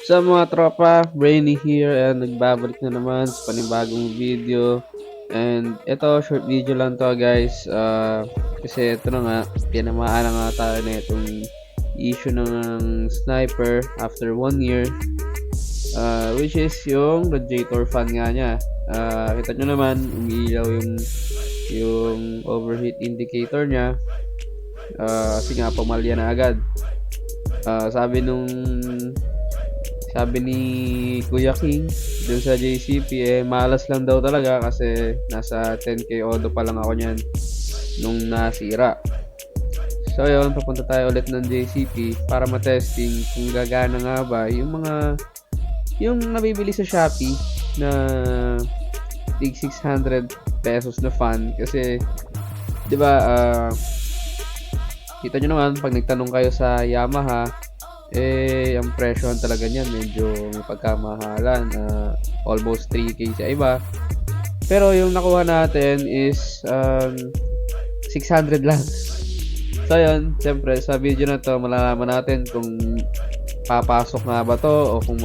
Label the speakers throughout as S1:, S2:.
S1: Sa mga tropa, Brainy here and nagbabalik na naman sa panibagong video. And ito, short video lang to guys. Kasi ito na nga, tinamaan na nga tayo na itong issue ng sniper after 1 year. Which is yung radiator fan nga niya. Kita nyo naman, umiilaw yung overheat indicator niya. Kasi nga, pumalya na agad. Sabi ni Kuya King dun sa JCP, malas lang daw talaga kasi nasa 10k odo pa lang ako niyan nung nasira. So yun, papunta tayo ulit ng JCP para matesting kung gagana nga ba yung nabibili sa Shopee na tig 600 pesos na fan. Kasi 'di ba, kita nyo naman pag nagtanong kayo sa Yamaha, ang presyo talaga niyan medyo may pagkamahalan, almost 3k sa iba. Pero yung nakuha natin is 600 lang. So yun, siyempre sa video na to malalaman natin kung papasok nga ba to o kung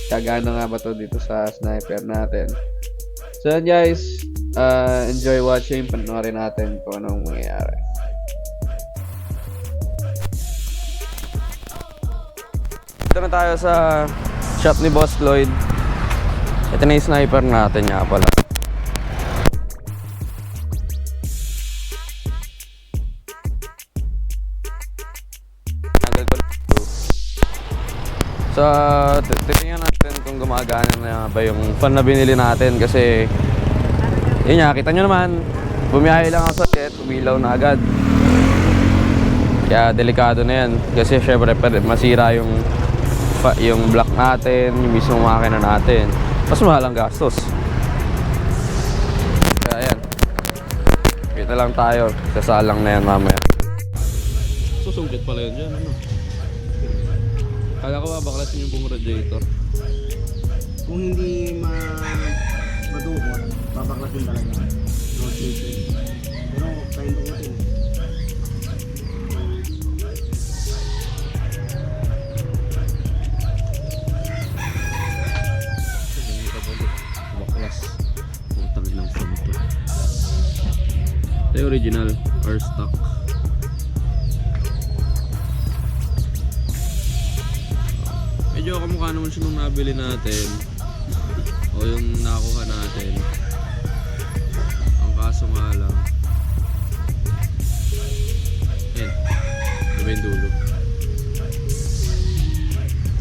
S1: gagana nga ba to dito sa sniper natin. So yun guys, enjoy watching, panoorin natin kung anong mangyayari. Dito na tayo sa shop ni Boss Lloyd. Ito na yung sniper natin nga pala. So, titingnan natin kung gumagana na ba yung fan na binili natin. Kasi yun nga, kita nyo naman, bumiyahe lang ako sa set, umilaw na agad. Kaya delikado na yan. Kasi syempre masira yung block natin, yung mismong makina natin. Mas mahal ang gastos. Kaya yan, kita lang tayo, sasalang na yan mamaya. Susungkit pala yun dyan, ano? Kala ko baklasin yung buong radiator.
S2: Kung hindi madukot, babaklasin talaga. No changing. Pero kain dukutin.
S1: Ito yung original or stock. Medyo kamukha naman siya nung nabili natin o yung nakuha natin. Ang kaso nga lang, yan, diba yung dulo?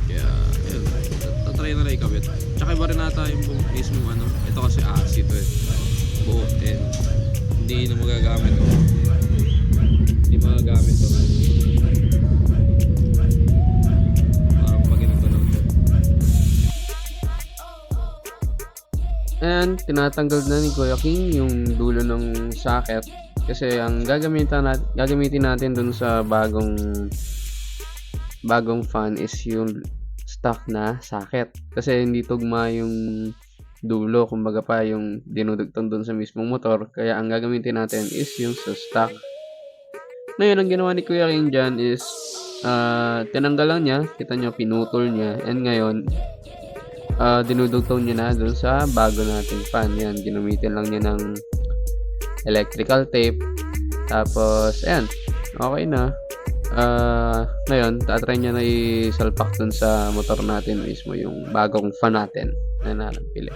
S1: Kaya yun, tatry na lang ikabit. Tsaka iba rin nata yung mismong ano. Ito kasi AC to buo and hindi na magagamit to. Hindi magagamit to. Parang paginag lang to. And tinatanggal na ni Kuya King yung dulo ng socket. Kasi ang gagamitin natin dun sa bagong fan is yung stock na socket. Kasi hindi tugma yung dulo, kumbaga pa yung dinudugtong dun sa mismong motor. Kaya ang gagamitin natin is yung sa stock. Ngayon, ang ginawa ni Kuya King dyan is tinanggal lang niya, kita nyo, pinutol niya. And ngayon, dinudugtong niya na dun sa bago nating fan. Yan, ginamitin lang niya ng electrical tape. Tapos, ayan, okay na. Ngayon, tatry niya na isalpak dun sa motor natin mismo, yung bagong fan natin na napili.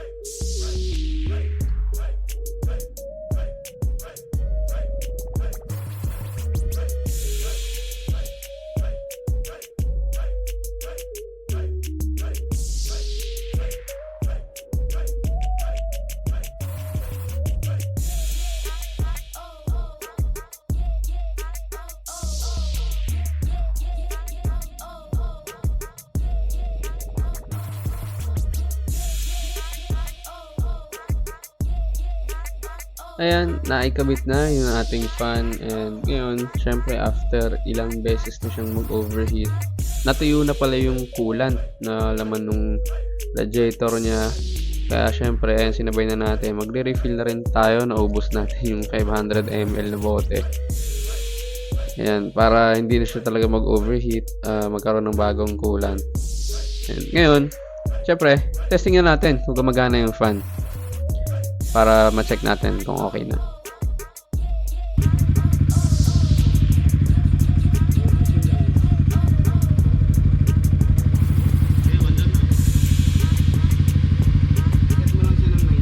S1: Ayan, naikabit na yung ating fan. And ngayon, syempre after ilang beses na siyang mag-overheat, natuyo na pala yung coolant na laman ng radiator niya. Kaya syempre, ayan, sinabay na natin. Magre-refill na rin tayo. Naubos natin yung 500 ml na bote. Ayan, para hindi na siya talaga mag-overheat, magkaroon ng bagong coolant. And ngayon, syempre, testing na natin kung gumagana yung fan. Para ma-check natin kung okay na.
S2: Set mo lang siya ng 90.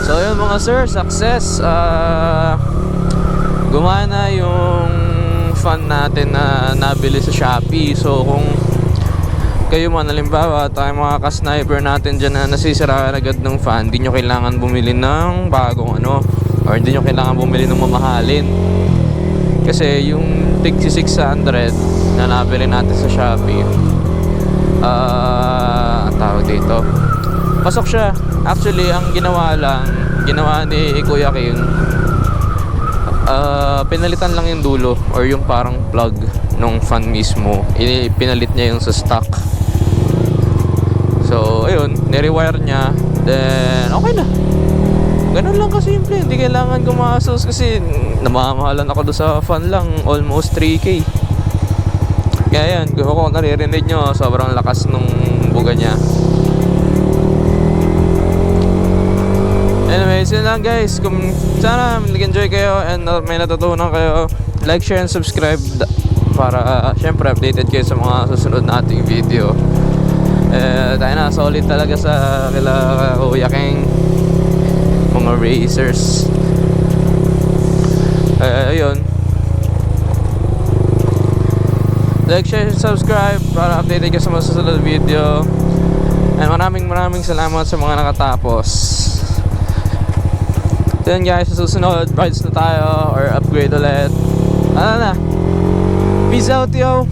S3: So yun mga sir, success. Gumana yung fan natin na nabili sa Shopee. So kung kayo man, halimbawa tayo mga ka-sniper natin dyan na nasisira agad ng fan, hindi nyo kailangan bumili ng bagong ano, or hindi nyo kailangan bumili ng mamahalin. Kasi yung tig 600 na nabili natin sa Shopee, ang tawag dito, pasok siya. Actually, ang ginawa ni Kuya King, pinalitan lang yung dulo or yung parang plug nung fan mismo. Pinalit niya yung sa stock. So, ayun, nirewire niya. Then, okay na. Ganun lang kasimple. Hindi kailangan gumastos kasi namamahalan ako doon sa fan lang. Almost 3K. Kaya yan, kung naririnig nyo, sobrang lakas nung buga niya. Anyways, yun lang guys. Kung sana nag-enjoy kayo and may natutunan kayo, like, share, and subscribe para syempre updated kayo sa mga susunod nating video. Tayo na, solid talaga sa kila Kuya King, mga racers. Ayun, like, share, and subscribe para updated kayo sa mga susunod video. And maraming salamat sa mga nakatapos. Then guys, sa susunod, rides na tayo or upgrade ulit. Ano na? Peace out, yo!